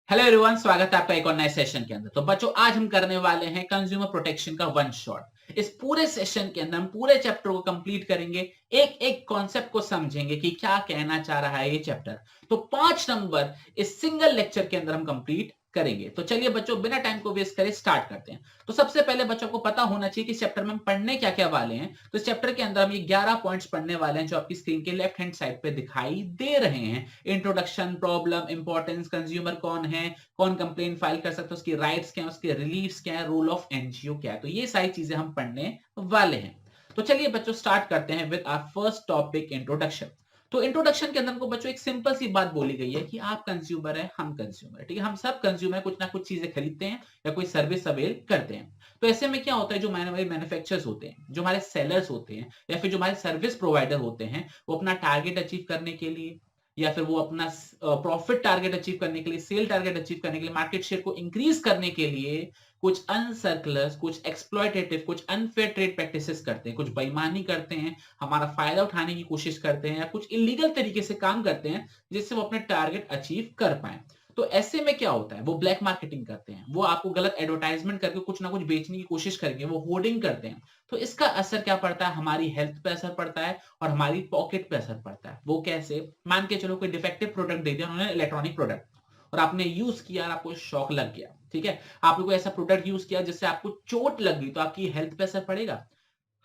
Hello everyone, स्वागत है आपका एक और नए सेशन के अंदर। तो बच्चों, आज हम करने वाले हैं कंज्यूमर प्रोटेक्शन का वन शॉट। इस पूरे सेशन के अंदर हम पूरे चैप्टर को कंप्लीट करेंगे, एक एक कॉन्सेप्ट को समझेंगे कि क्या कहना चाह रहा है ये चैप्टर। तो 5 नंबर इस सिंगल लेक्चर के अंदर हम कंप्लीट करेंगे। तो चलिए बच्चों, बिना टाइम को वेस्ट करे स्टार्ट करते हैं। तो सबसे पहले बच्चों को पता होना चाहिए कि इस चैप्टर में हम पढ़ने क्या क्या वाले हैं। तो इस चैप्टर के अंदर हम ये 11 पॉइंट्स पढ़ने वाले हैं जो आपकी स्क्रीन के लेफ्ट हैंड साइड पे दिखाई दे रहे हैं। इंट्रोडक्शन, प्रॉब्लम, इंपॉर्टेंस, कंज्यूमर कौन है, कौन कंप्लेन फाइल कर सकता है, उसकी राइट्स क्या है, उसके रिलीफ्स क्या है, रोल ऑफ एनजीओ क्या है। तो ये सारी चीजें हम पढ़ने वाले हैं। तो चलिए बच्चों, स्टार्ट करते हैं with our first topic, introduction. तो इंट्रोडक्शन के अंदर हमको बच्चों एक सिंपल सी बात बोली गई है कि आप कंज्यूमर है, हम कंज्यूमर है। ठीक है, हम सब कंज्यूमर कुछ ना कुछ चीजें खरीदते हैं या कोई सर्विस अवेल करते हैं। तो ऐसे में क्या होता है, जो हमारे मैन्युफैक्चरर्स होते हैं, जो हमारे सेलर्स होते हैं, या फिर जो हमारे सर्विस प्रोवाइडर होते हैं, वो अपना टारगेट अचीव करने के लिए या फिर वो अपना प्रॉफिट टारगेट अचीव करने के लिए, सेल टारगेट अचीव करने के लिए, मार्केट शेयर को इंक्रीज करने के लिए कुछ अनसर्कुलर, कुछ एक्सप्लॉयटेटिव, कुछ अनफेयर ट्रेड प्रैक्टिसेस करते हैं, कुछ बेईमानी करते हैं, हमारा फायदा उठाने की कोशिश करते हैं, या कुछ इलीगल तरीके से काम करते हैं जिससे वो अपने टारगेट अचीव कर पाए। तो ऐसे में क्या होता है, वो ब्लैक मार्केटिंग करते हैं, वो आपको गलत एडवर्टाइजमेंट करके कुछ ना कुछ बेचने की कोशिश करेंगे, वो होर्डिंग करते हैं। तो इसका असर क्या पड़ता है, हमारी हेल्थ पे असर पड़ता है और हमारी पॉकेट पे असर पड़ता है। वो कैसे, मान के चलो कोई डिफेक्टिव प्रोडक्ट दे दिया उन्होंने, इलेक्ट्रॉनिक प्रोडक्ट, और आपने यूज किया और आपको शॉक लग गया। ठीक है, आपने कोई ऐसा प्रोडक्ट यूज किया जिससे आपको चोट लग गई, तो आपकी हेल्थ पे असर पड़ेगा,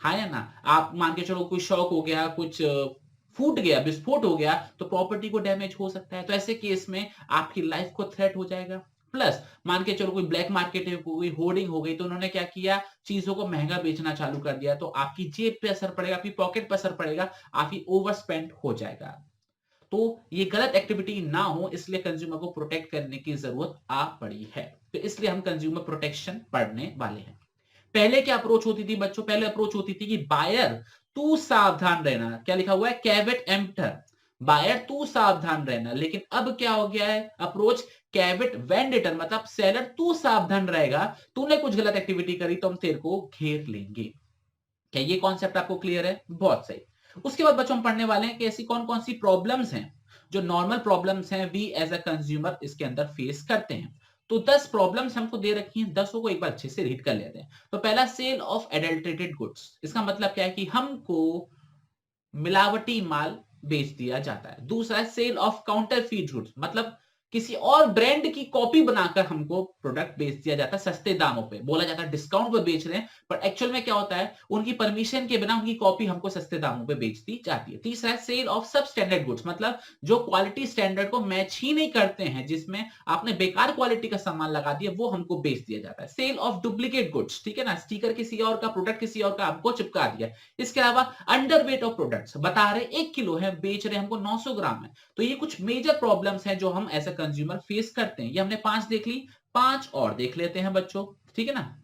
हाँ या ना। आप मान के चलो कोई शॉक हो गया, कुछ फूट गया, विस्फोट हो गया, तो प्रॉपर्टी को डैमेज हो सकता है। तो ऐसे केस में आपकी लाइफ को थ्रेट हो जाएगा। प्लस मान के चलो कोई ब्लैक मार्केट है, कोई होर्डिंग हो गई, तो उन्होंने क्या किया, चीजों को महंगा बेचना चालू कर दिया, तो आपकी जेब पे असर पड़ेगा, आपकी पॉकेट पे असर पड़ेगा, आपकी ओवर स्पेंड हो जाएगा। तो ये गलत एक्टिविटी ना हो, इसलिए कंज्यूमर को प्रोटेक्ट करने की जरूरत आ पड़ी है। तो इसलिए हम कंज्यूमर प्रोटेक्शन पढ़ने वाले हैं। पहले क्या अप्रोच होती थी बच्चों, पहले अप्रोच होती थी कि बायर तू सावधान रहना, क्या लिखा हुआ है, कैवेट एम्प्टर, बायर तू सावधान रहना। लेकिन अब क्या हो गया है अप्रोच, कैवेट वेंडेटर, मतलब सेलर तू सावधान रहेगा, तूने कुछ गलत एक्टिविटी करी तो हम तेरे को घेर लेंगे। क्या ये कॉन्सेप्ट आपको क्लियर है? बहुत सही। उसके बाद बच्चों हम पढ़ने वाले हैं कि ऐसी कौन कौन सी प्रॉब्लम्स हैं, जो नॉर्मल प्रॉब्लम्स हैं, वी एज अ कंज्यूमर इसके अंदर फेस करते हैं। तो 10 प्रॉब्लम्स हमको दे रखी हैं, 10 को एक बार अच्छे से रीड कर लेते हैं। तो पहला, सेल ऑफ एडल्टरेटेड गुड्स। इसका मतलब क्या है कि हमको मिलावटी माल बेच दिया जाता है। दूसरा है सेल ऑफ काउंटरफीट गुड्स, मतलब किसी और ब्रांड की कॉपी बनाकर हमको प्रोडक्ट बेच दिया जाता है सस्ते दामों पे, बोला जाता है डिस्काउंट पे बेच रहे हैं, पर एक्चुअल में क्या होता है, उनकी परमिशन के बिना उनकी कॉपी हमको सस्ते दामों पे बेच दी जाती है। तीसरा है सेल ऑफ सब स्टैंडर्ड गुड्स, मतलब जो क्वालिटी स्टैंडर्ड को मैच ही नहीं करते हैं, जिसमें आपने बेकार क्वालिटी का सामान लगा दिया, वो हमको बेच दिया जाता है। सेल ऑफ डुप्लीकेट गुड्स, ठीक है ना, स्टिकर किसी और का, प्रोडक्ट किसी और का हमको चिपका दिया। इसके अलावा अंडरवेट ऑफ प्रोडक्ट्स, बता रहे 1 किलो है, बेच रहे हमको 900 ग्राम है। तो ये कुछ मेजर प्रॉब्लम्स हैं जो हम एज अ कंज्यूमर फेस करते हैं। ये हमने 5 देख ली, 5 और देख लेते हैं बच्चों, ठीक है ना।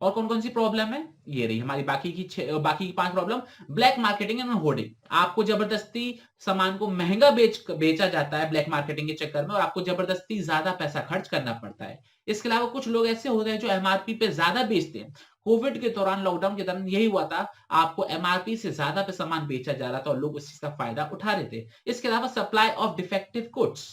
और कौन कौन सी प्रॉब्लम है, ये रही हमारी बाकी की 5 problem. Black marketing and hoarding, आपको जबरदस्ती सामान को महंगा बेचा जाता है ब्लैक मार्केटिंग के चक्कर में, और आपको जबरदस्ती ज्यादा पैसा खर्च करना पड़ता है। इसके अलावा कुछ लोग ऐसे होते हैं जो एमआरपी पे ज्यादा बेचते हैं। कोविड के दौरान, लॉकडाउन के दौरान यही हुआ था, आपको एमआरपी से ज्यादा पे सामान बेचा जा रहा था और लोग उस चीज का फायदा उठा रहे थे। इसके अलावा सप्लाई ऑफ डिफेक्टिव गुड्स,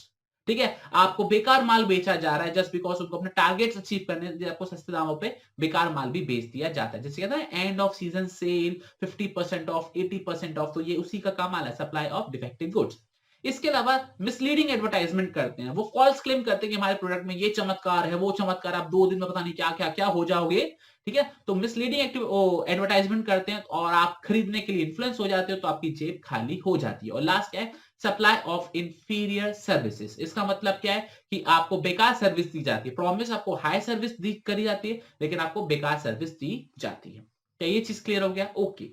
ठीक है, आपको बेकार माल बेचा जा रहा है जस्ट बिकॉज उनको अपने टारगेट्स अचीव करने, आपको सस्ते दामों पे बेकार माल भी बेच दिया जाता है। जैसे कहता है end off season cell, 50% of, 80% of, तो ये उसी का कमाल है, सप्लाई ऑफ डिफेक्टिव गुड्स। इसके अलावा मिसलीडिंग एडवर्टाइजमेंट करते हैं, वो फॉल्स क्लेम करते हैं कि हमारे प्रोडक्ट में ये चमत्कार है, वो चमत्कार, आप 2 दिन में पता नहीं क्या क्या क्या हो जाओगे। ठीक है, तो मिसलीडिंग एडवर्टाइजमेंट करते हैं और आप खरीदने के लिए इन्फ्लुएंस हो जाते हो, तो आपकी जेब खाली हो जाती है। और लास्ट क्या है, सप्लाई ऑफ इंफीरियर सर्विसेज। इसका मतलब क्या है कि आपको बेकार सर्विस दी जाती है, प्रॉमिस आपको हाई सर्विस दी करी जाती है, लेकिन आपको बेकार सर्विस दी जाती है। क्या ये चीज क्लियर हो गया? ओके।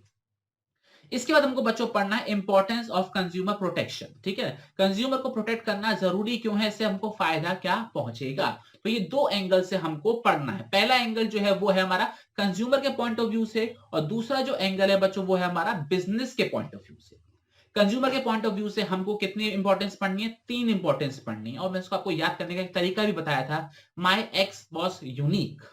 इसके बाद हमको बच्चों पढ़ना है इंपॉर्टेंस ऑफ कंज्यूमर प्रोटेक्शन। ठीक है, कंज्यूमर को प्रोटेक्ट करना जरूरी क्यों है, इससे हमको फायदा क्या पहुंचेगा। तो ये 2 एंगल से हमको पढ़ना है। पहला एंगल जो है वो है हमारा कंज्यूमर के पॉइंट ऑफ व्यू से, और दूसरा जो एंगल है बच्चों वो है हमारा बिजनेस के पॉइंट ऑफ व्यू से। कंज्यूमर के पॉइंट ऑफ व्यू से हमको कितनी इंपॉर्टेंस पढ़नी है, 3 इंपॉर्टेंस पढ़नी है, और मैं इसको आपको याद करने का एक तरीका भी बताया था। माई एक्स वॉज यूनिक।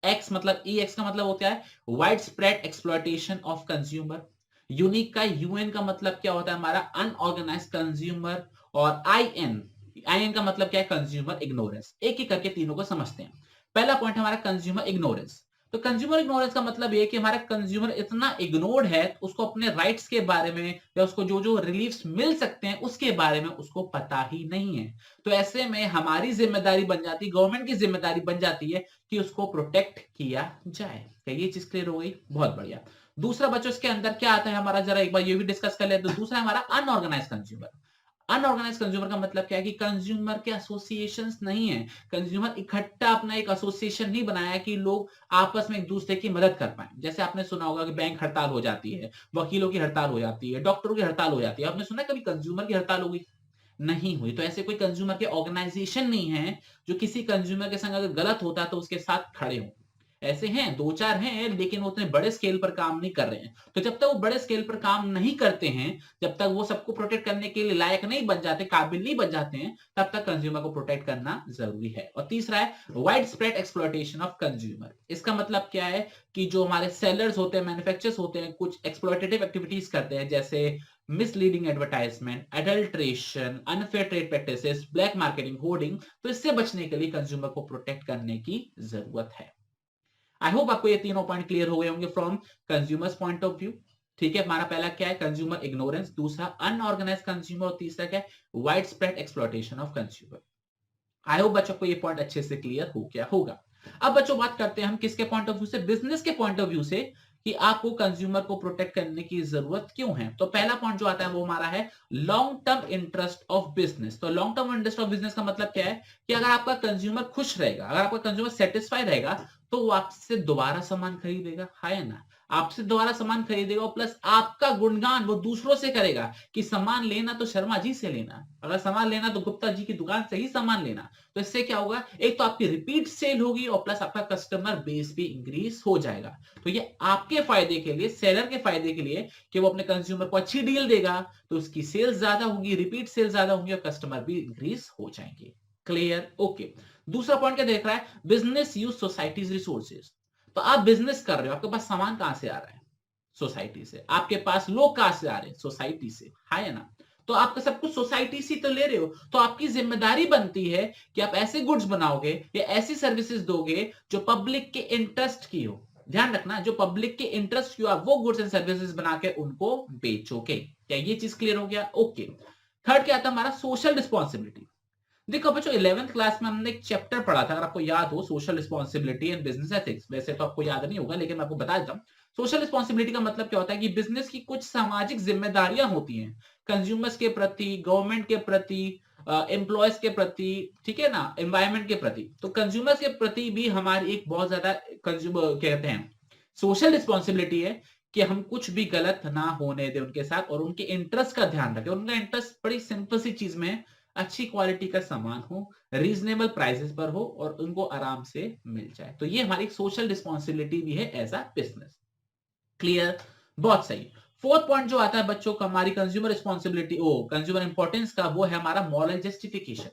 एक्स मतलब ई एक्स का मतलब होता है wide spread exploitation of consumer. Unique का यूएन का मतलब क्या होता है हमारा, अनऑर्गेनाइज कंज्यूमर। और आई एन IN का मतलब क्या है? Consumer ignorance. एक एक करके तीनों को समझते हैं। पहला पॉइंट हमारा कंज्यूमर इग्नोरेंस। तो कंज्यूमर इग्नोरेंस का मतलब ये है कि हमारा कंज्यूमर इतना इग्नोर्ड है, उसको अपने राइट्स के बारे में या उसको जो जो रिलीफ्स मिल सकते हैं उसके बारे में उसको पता ही नहीं है। तो ऐसे में हमारी जिम्मेदारी बन जाती, गवर्नमेंट की जिम्मेदारी बन जाती है कि उसको प्रोटेक्ट किया जाए। क्या ये चीज क्लियर हो गई? बहुत बढ़िया। दूसरा बच्चों इसके अंदर क्या आता है हमारा, जरा एक बार ये भी डिस्कस कर ले। तो दूसरा हमारा अनऑर्गेनाइज कंज्यूमर। अनऑर्गेनाइज कंज्यूमर का मतलब क्या है कि कंज्यूमर के एसोसिएशंस नहीं है। कंज्यूमर इकट्ठा अपना एक एसोसिएशन नहीं बनाया कि लोग आपस में एक दूसरे की मदद कर पाए। जैसे आपने सुना होगा कि बैंक हड़ताल हो जाती है, वकीलों की हड़ताल हो जाती है, डॉक्टरों की हड़ताल हो जाती है। आपने सुना है कभी कंज्यूमर की हड़ताल हो गई? नहीं हुई। तो ऐसे कोई कंज्यूमर के ऑर्गेनाइजेशन नहीं है जो किसी कंज्यूमर के संग अगर गलत होता है तो उसके साथ खड़े हों। ऐसे हैं, दो चार हैं, लेकिन वो उतने बड़े स्केल पर काम नहीं कर रहे हैं। तो जब तक वो बड़े स्केल पर काम नहीं करते हैं, जब तक वो सबको प्रोटेक्ट करने के लिए लायक नहीं बन जाते, काबिल नहीं बन जाते हैं, तब तक कंज्यूमर को प्रोटेक्ट करना जरूरी है। और तीसरा है wide spread exploitation of consumer. इसका मतलब क्या है कि जो हमारे सेलर्स होते हैं, मैन्युफैक्चरर्स होते हैं, कुछ एक्सप्लॉयटेटिव एक्टिविटीज करते हैं, जैसे misleading advertisement, adulteration, unfair trade practices, black marketing, hoarding. तो इससे बचने के लिए कंज्यूमर को प्रोटेक्ट करने की जरूरत है। आई होप आपको ये तीनों पॉइंट क्लियर हो गए होंगे from consumers point of view. ठीक है, हमारा पहला क्या है? कंज्यूमर इग्नोरेंस, दूसरा अनऑर्गेनाइज कंज्यूमर, और तीसरा क्या है? Wide spread exploitation of consumer. I hope बच्चों को ये पॉइंट अच्छे से क्लियर हो गया होगा। अब बच्चों बात करते हैं हम किसके पॉइंट ऑफ व्यू से? बिजनेस के पॉइंट ऑफ व्यू से, कि आपको कंज्यूमर को प्रोटेक्ट करने की जरूरत क्यों है। तो पहला पॉइंट जो आता है वो हमारा है long term interest of business. तो long term interest of business का मतलब क्या है कि अगर आपका कंज्यूमर खुश रहेगा, अगर आपका कंज्यूमर सेटिस्फाई रहेगा, तो वो आपसे दोबारा सामान खरीदेगा, है ना? आपसे दोबारा सामान खरीदेगा और प्लस आपका गुणगान वो दूसरों से करेगा कि सामान लेना तो शर्मा जी से लेना, अगर सामान लेना तो गुप्ता जी की दुकान से ही सामान लेना। तो इससे क्या होगा? एक तो आपकी रिपीट सेल होगी और प्लस आपका कस्टमर बेस भी इंक्रीज हो जाएगा। तो ये आपके फायदे के लिए, सेलर के फायदे के लिए, कि वो अपने कंज्यूमर को अच्छी डील देगा तो उसकी सेल्स ज्यादा होगी, रिपीट सेल ज्यादा होंगी और कस्टमर भी इंक्रीज हो जाएंगे। क्लियर? ओके। दूसरा पॉइंट क्या देख रहा है? Business use societies resources. तो आप बिजनेस कर रहे हो, आपके पास सामान कहां से आ रहा है? सोसाइटी से। आपके पास लोग कहां से आ रहे हैं? सोसाइटी से, है ना? तो आपका सब कुछ सोसाइटी से तो ले रहे हो, तो आपकी जिम्मेदारी बनती है कि आप ऐसे गुड्स बनाओगे या ऐसी सर्विसेज दोगे जो पब्लिक के इंटरेस्ट की हो। ध्यान रखना, जो पब्लिक के इंटरेस्ट की हो, आप वो गुड्स एंड सर्विसेज बना के उनको बेचोगे। क्या ये चीज क्लियर हो गया? ओके। थर्ड क्या आता है हमारा? Social responsibility. देखो बच्चों, 11th क्लास में हमने एक चैप्टर पढ़ा था, अगर आपको याद हो, social responsibility and business ethics. वैसे तो आपको याद नहीं होगा, लेकिन मैं आपको बता देता हूँ। सोशल रिस्पॉन्सिबिलिटी का मतलब क्या होता है कि बिजनेस की कुछ सामाजिक जिम्मेदारियां होती हैं, कंज्यूमर्स के प्रति, गवर्नमेंट के प्रति, एम्प्लॉयज के प्रति, ठीक है ना, एनवायरमेंट के प्रति। तो कंज्यूमर्स के प्रति भी हमारी एक बहुत ज्यादा कंज्यूमर कहते हैं सोशल रिस्पॉन्सिबिलिटी है कि हम कुछ भी गलत ना होने दें उनके साथ, और उनके इंटरेस्ट का ध्यान रखें। उनका इंटरेस्ट बड़ी सिंपल सी चीज में है, अच्छी क्वालिटी का सामान हो, रीजनेबल प्राइसेस पर हो और उनको आराम से मिल जाए। तो ये हमारी सोशल रिस्पॉन्सिबिलिटी भी है एज अ बिजनेस। क्लियर? बहुत सही। फोर्थ पॉइंट जो आता है बच्चों का हमारी कंज्यूमर रिस्पॉन्सिबिलिटी, ओ कंज्यूमर इंपॉर्टेंस का, वो है हमारा मॉरल जस्टिफिकेशन।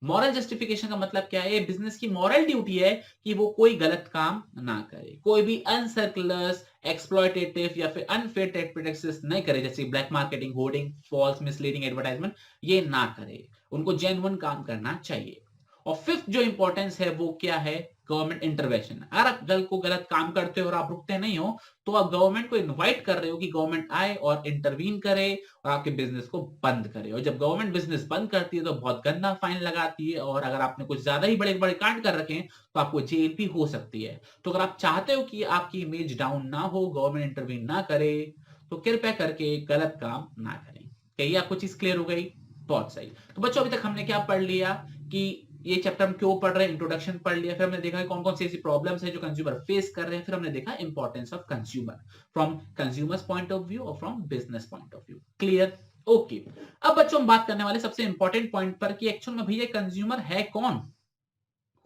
मॉरल जस्टिफिकेशन का मतलब क्या है? बिजनेस की मॉरल ड्यूटी है कि वो कोई गलत काम ना करे, कोई भी अनसर्कुलस, एक्सप्लॉयटेटिव या फिर अनफेयर ट्रेड प्रैक्टिसेस नहीं करे, जैसे black marketing, hoarding, false misleading advertisement, ये ना करे। उनको जेन्युइन काम करना चाहिए। और फिफ्थ जो इंपॉर्टेंस है वो क्या है? Government intervention. अगर आप गलत काम करते हो और आप रुकते नहीं हो, तो आप गवर्नमेंट को इनवाइट कर रहे हो कि गवर्नमेंट आए और इंटरवीन करे और आपके बिजनेस को बंद करे। और जब गवर्नमेंट बिजनेस बंद करती है तो बहुत गंदा फाइन लगाती है, और अगर आपने कुछ ज्यादा ही बड़े बड़े कांड कर रखे हैं तो आपको जेल भी हो सकती है। तो अगर आप चाहते हो कि आपकी इमेज डाउन ना हो, गवर्नमेंट इंटरवीन ना करे, तो कृपया करके गलत काम ना करें। क्या ये आपको चीज क्लियर हो गई? बहुत सही। तो बच्चों, अभी तक हमने क्या पढ़ लिया कि ये चैप्टर हम क्यों पढ़ रहे हैं, इंट्रोडक्शन पढ़ लिया, फिर हमने देखा कौन कौन सी ऐसी प्रॉब्लम्स है जो कंज्यूमर फेस कर रहे हैं, फिर हमने देखा importance of consumer from consumers point of view और from business point of view. Clear? Okay. अब बच्चों हम बात करने वाले सबसे इंपॉर्टेंट पॉइंट पर कि एक्चुअल में भैया कंज्यूमर है कौन?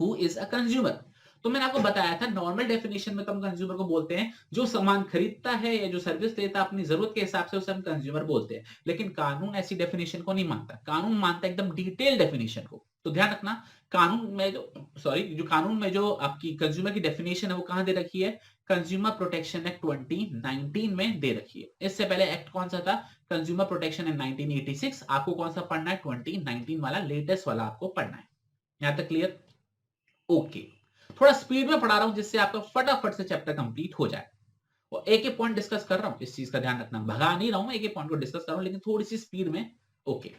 Who is a consumer? तो मैंने आपको बताया था, नॉर्मल डेफिनेशन में तो हम कंज्यूमर को बोलते हैं जो सामान खरीदता है या जो सर्विस लेता है अपनी जरूरत के हिसाब से, उसे हम कंज्यूमर बोलते हैं। लेकिन कानून ऐसी डेफिनेशन को नहीं मानता, कानून मानता है एकदम डिटेल डेफिनेशन को। तो ध्यान रखना, कानून में जो कानून में जो आपकी कंज्यूमर की डेफिनेशन है वो कहां दे रखी है कंज्यूमर प्रोटेक्शन एक्ट 2019 में दे रखी है। इससे पहले एक्ट कौन सा था? Consumer protection act 1986। आपको कौन सा पढ़ना है? 2019 वाला, लेटेस्ट वाला आपको पढ़ना है। यहां तक क्लियर? ओके, थोड़ा स्पीड में पढ़ा रहा हूं जिससे आपका फटाफट से चैप्टर कंप्लीट हो जाए, और एक एक पॉइंट डिस्कस कर रहा हूं, इस चीज का ध्यान रखना, भगा नहीं रहा हूं, एक एक पॉइंट को डिस्कस कर रहा हूं लेकिन थोड़ी सी स्पीड में। ओके,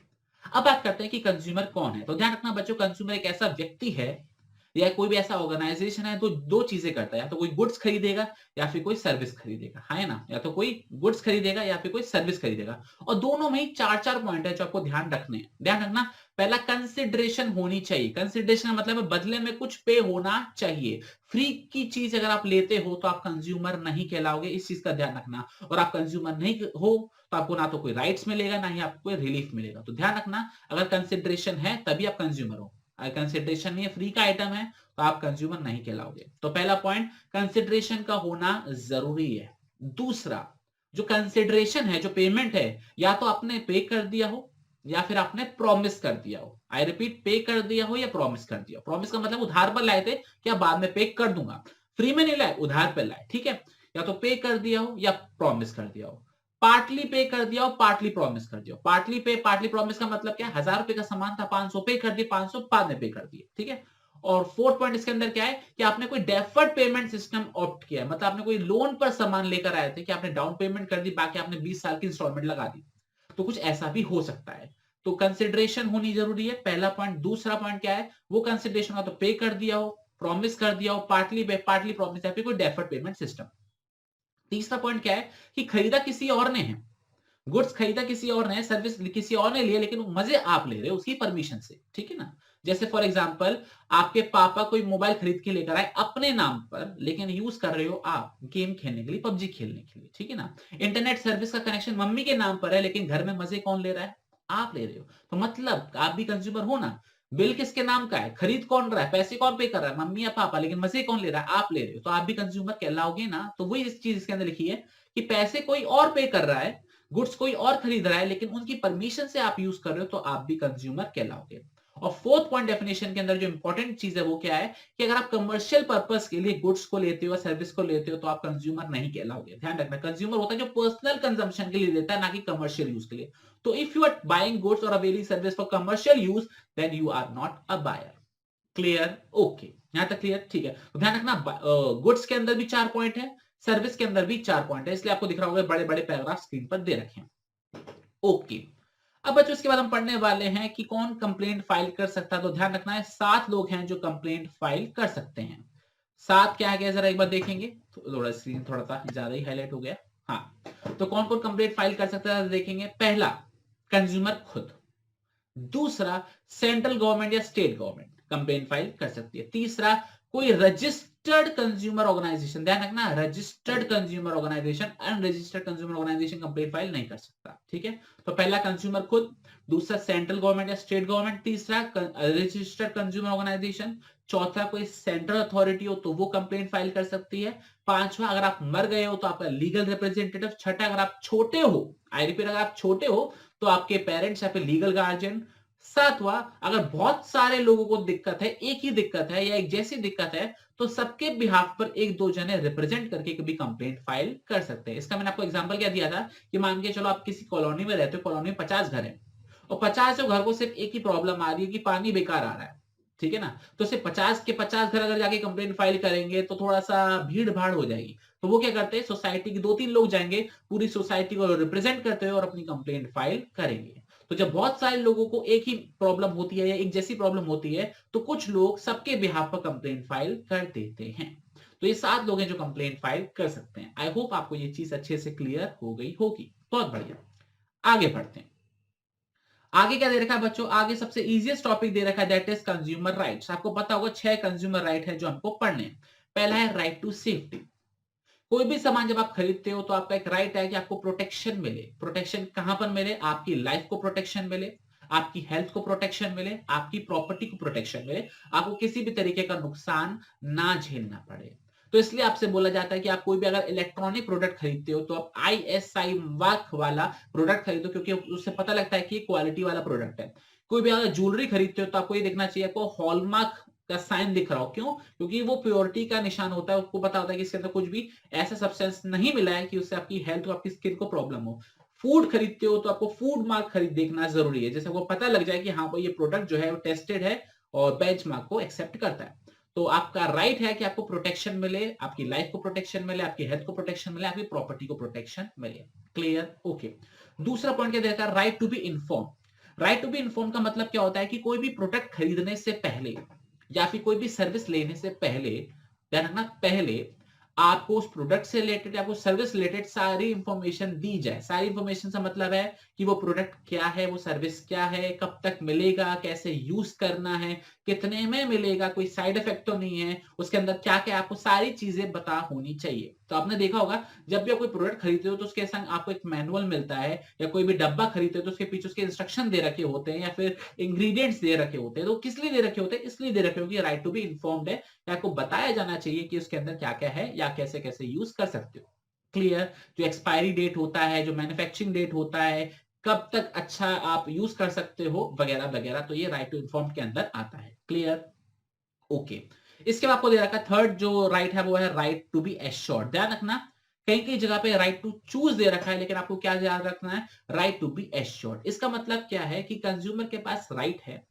अब बात करते हैं कि कंज्यूमर कौन है। तो ध्यान रखना बच्चों, कंज्यूमर एक ऐसा व्यक्ति है या कोई भी ऐसा ऑर्गेनाइजेशन है तो दो चीजें करता है, या तो कोई गुड्स खरीदेगा या फिर कोई सर्विस खरीदेगा, है ना? या तो कोई गुड्स खरीदेगा या फिर कोई सर्विस खरीदेगा, और दोनों में ही चार चार पॉइंट है जो आपको ध्यान रखने हैं। ध्यान रखना, पहला कंसिडरेशन होनी चाहिए। कंसिडरेशन का मतलब है बदले में कुछ पे होना चाहिए। फ्री की चीज अगर आप लेते हो तो आप कंज्यूमर नहीं कहलाओगे, इस चीज का ध्यान रखना। और आप कंज्यूमर नहीं हो तो आपको ना तो कोई राइट्स मिलेगा ना ही आपको कोई रिलीफ मिलेगा। तो ध्यान रखना, अगर कंसिडरेशन है तभी आप कंज्यूमर हो, अगर कंसिडरेशन नहीं है, फ्री का आइटम है, तो आप कंज्यूमर नहीं कहलाओगे। तो पहला पॉइंट, कंसिडरेशन का होना जरूरी है। दूसरा, जो कंसिडरेशन है, जो पेमेंट है, या तो आपने पे कर दिया हो या फिर आपने प्रॉमिस कर दिया हो। आई रिपीट, पे कर दिया हो या प्रॉमिस कर दिया हो। प्रॉमिस का मतलब उधार पर लाए थे, क्या बाद में पे कर दूंगा, फ्री में नहीं लाए, उधार पर लाए, ठीक है? या तो पे कर दिया हो या प्रॉमिस कर दिया हो। पार्टली पे कर दिया हो, पार्टली प्रॉमिस कर दिया हो। पार्टली पे, पार्टली प्रॉमिस का मतलब क्या? 1000 रुपए का सामान था, 500 पे कर दिए, 500 बाद में पे कर दिए, ठीक है? और फोर्थ पॉइंट इसके अंदर क्या है कि आपने कोई डेफर्ड पेमेंट सिस्टम ऑप्ट किया है, मतलब आपने कोई लोन पर सामान लेकर आए थे कि आपने डाउन पेमेंट कर दी, बाकी आपने 20 साल की इंस्टॉलमेंट लगा दी, तो कुछ ऐसा भी हो सकता है। तो कंसिडरेशन होनी जरूरी है, पहला पॉइंट। दूसरा पॉइंट क्या है? वो कंसिडरेशन हो तो पे कर दिया हो, प्रॉमिस कर दिया हो, पार्टली पे, पार्टली प्रॉमिस, या फिर कोई डेफर्ड पेमेंट सिस्टम। तीसरा पॉइंट क्या है कि खरीदा किसी और ने है, गुड्स खरीदा किसी और ने, सर्विस किसी और ने लिया, लेकिन मजे आप ले रहे हो उसकी परमिशन से, ठीक है ना? जैसे फॉर एग्जांपल, आपके पापा कोई मोबाइल खरीद के लेकर आए अपने नाम पर, लेकिन यूज कर रहे हो आप गेम खेलने के लिए, पबजी खेलने के लिए, ठीक है ना? इंटरनेट सर्विस का कनेक्शन मम्मी के नाम पर है, लेकिन घर में मजे कौन ले रहा है? आप ले रहे हो। तो मतलब आप भी कंज्यूमर हो ना। बिल किसके नाम का है? खरीद कौन रहा है? पैसे कौन पे कर रहा है? मम्मी या पापा, लेकिन मजे कौन ले रहा है? आप ले रहे हो। तो आप भी कंज्यूमर कहलाओगे ना। तो वही इस चीज इसके अंदर लिखी है कि पैसे कोई और पे कर रहा है, गुड्स कोई और खरीद रहा है, लेकिन उनकी परमिशन से आप यूज कर रहे हो, तो आप भी कंज्यूमर कहलाओगे। और फोर्थ पॉइंट डेफिनेशन के अंदर जो इंपॉर्टेंट चीज है वो क्या है कि अगर आप कमर्शियल पर्पस के लिए गुड्स को लेते हो, सर्विस को लेते हो, तो आप कंज्यूमर नहीं कहलाओगे। ध्यान रखना, कंज्यूमर होता है जो पर्सनल कंजम्पशन के लिए लेता है, ना कि कमर्शियल यूज के लिए। तो if you are buying goods और availing service for commercial use, then you are not a buyer. Clear? Okay, यहां तक क्लियर? ठीक है। तो ध्यान रखना, गुड्स के अंदर भी 4 पॉइंट है, सर्विस के अंदर भी 4 पॉइंट है, इसलिए आपको दिख रहा होगा बड़े बड़े पैराग्राफ स्क्रीन पर दे रखे हैं। ओके, अब बच्चों इसके बाद हम पढ़ने वाले हैं कि कौन कंप्लेंट फाइल कर सकता है। तो ध्यान रखना है 7 लोग हैं जो कंप्लेंट फाइल कर सकते हैं। 7 क्या है, जरा एक बार देखेंगे। थोड़ा स्क्रीन थोड़ा सा ज्यादा ही हाईलाइट हो गया। हाँ, तो कौन कौन कंप्लेंट फाइल कर सकता है देखेंगे। पहला, कंज्यूमर खुद। दूसरा, सेंट्रल गवर्नमेंट या स्टेट गवर्नमेंट कंप्लेंट फाइल कर सकती है। तीसरा, कोई रजिस्टर्ड कंज्यूमर ऑर्गेनाइजेशन। ध्यान रखना, registered consumer organisation, unregistered consumer organisation complaint file नहीं कर सकता, ठीक है? तो पहला कंज्यूमर खुद, दूसरा सेंट्रल गवर्नमेंट या स्टेट गवर्नमेंट, तीसरा रजिस्टर्ड कंज्यूमर ऑर्गेनाइजेशन, चौथा कोई सेंट्रल अथॉरिटी हो तो वो कंप्लेंट फाइल कर सकती है, पांचवा अगर आप मर गए हो तो आपका लीगल रिप्रेजेंटेटिव, छठा अगर आप छोटे हो, आई रिपीट अगर आप छोटे हो तो आपके पेरेंट्स या फिर लीगल गार्जियन, सातवां अगर बहुत सारे लोगों को दिक्कत है, एक ही दिक्कत है या एक जैसी दिक्कत है, तो सबके बिहाफ पर एक दो जने रिप्रेजेंट करके कभी कंप्लेंट फाइल कर सकते हैं। इसका मैंने आपको एग्जांपल क्या दिया था कि मान के चलो आप किसी कॉलोनी में रहते हो, कॉलोनी में 50 घर है और 50 घर को सिर्फ एक ही प्रॉब्लम आ रही है कि पानी बेकार आ रहा है, ठीक है ना? तो सिर्फ 50 के 50 घर अगर जाके कंप्लेंट फाइल करेंगे तो थोड़ा सा भीड़ भाड़ हो जाएगी। तो वो क्या करते हैं, सोसाइटी के 2-3 लोग जाएंगे, पूरी सोसाइटी को रिप्रेजेंट करते हुए और अपनी कंप्लेंट फाइल करेंगे। तो जब बहुत सारे लोगों को एक ही प्रॉब्लम होती है या एक जैसी प्रॉब्लम होती है, तो कुछ लोग सबके बिहाफ पर कंप्लेंट फाइल कर देते हैं। तो ये 7 लोग हैं जो कंप्लेंट फाइल कर सकते हैं। आई होप आपको ये चीज अच्छे से क्लियर हो गई होगी। बहुत बढ़िया, आगे बढ़ते हैं। आगे क्या दे रखा है बच्चों? आगे सबसे इजीएस्ट टॉपिक दे रखा है, दैट इज कंज्यूमर राइट्स। आपको पता होगा 6 कंज्यूमर राइट है जो हमको पढ़ने हैं। पहला है राइट टू सेफ्टी। कोई भी सामान जब आप खरीदते हो तो आपका एक राइट है कि आपको प्रोटेक्शन मिले। प्रोटेक्शन कहां पर मिले? आपकी लाइफ को प्रोटेक्शन मिले, आपकी हेल्थ को प्रोटेक्शन मिले, आपकी प्रॉपर्टी को प्रोटेक्शन मिले, आपको किसी भी तरीके का नुकसान ना झेलना पड़े। तो इसलिए आपसे बोला जाता है कि आप कोई भी अगर इलेक्ट्रॉनिक प्रोडक्ट खरीदते हो तो आप ISI मार्क वाला प्रोडक्ट खरीदो, क्योंकि उससे पता लगता है कि क्वालिटी वाला प्रोडक्ट है। कोई भी अगर ज्वेलरी खरीदते हो तो आपको ये देखना चाहिए, आपको हॉलमार्क का साइन दिख रहा हो। क्यों? क्योंकि वो प्योरिटी का निशान होता है, उसको पता होता है कि इसके अंदर कुछ भी ऐसा सब्सटेंस नहीं मिला है कि उससे आपकी हेल्थ और आपकी स्किन को प्रॉब्लम हो। फूड खरीदते हो तो आपको फूड मार्क खरीद देखना जरूरी है, जैसे आपको पता लग जाए कि हाँ भाई ये प्रोडक्ट जो है वो टेस्टेड है और बेंचमार्क को एक्सेप्ट करता है। तो आपका राइट है कि आपको प्रोटेक्शन मिले, आपकी लाइफ को प्रोटेक्शन मिले, आपकी हेल्थ को प्रोटेक्शन मिले, आपकी प्रॉपर्टी को प्रोटेक्शन मिले। क्लियर? ओके। दूसरा पॉइंट क्या देखा? Right to be inform. Right to be inform का मतलब क्या होता है कि कोई भी प्रोडक्ट खरीदने से पहले या फिर कोई भी सर्विस लेने से पहले, ध्यान रखना, पहले आपको उस प्रोडक्ट से रिलेटेड या सर्विस रिलेटेड सारी इंफॉर्मेशन दी जाए। सारी इंफॉर्मेशन का मतलब है कि वो प्रोडक्ट क्या है, वो सर्विस क्या है, कब तक मिलेगा, कैसे यूज करना है, कितने में मिलेगा, कोई साइड इफेक्ट तो नहीं है, उसके अंदर क्या क्या, आपको सारी चीजें पता होनी चाहिए। तो आपने देखा होगा जब भी आप कोई प्रोडक्ट खरीदते हो तो उसके संग आपको एक मैनुअल मिलता है, या कोई भी डब्बा खरीदते हो तो उसके पीछे उसके इंस्ट्रक्शन दे रखे होते हैं या फिर इंग्रेडिएंट्स दे रखे होते हैं। तो किस लिए दे रखे होते हैं? इसलिए दे रखे होंगे राइट टू बी इन्फॉर्म्ड है, आपको बताया जाना चाहिए कि उसके अंदर क्या क्या है या कैसे कैसे यूज कर सकते हो। क्लियर? जो एक्सपायरी डेट होता है, जो मैन्युफैक्चरिंग डेट होता है, कब तक अच्छा आप यूज कर सकते हो, वगैरह वगैरह, तो ये राइट टू इन्फॉर्म के अंदर आता है। क्लियर? ओके। इसके बाद आपको दे रखा है थर्ड जो राइट है वो है राइट टू बी एश्योर्ड। ध्यान रखना, कहीं कहीं जगह पे राइट टू चूज दे रखा है, लेकिन आपको क्या ध्यान रखना है? Right to be assured. इसका मतलब क्या है कि कंज्यूमर के पास राइट है,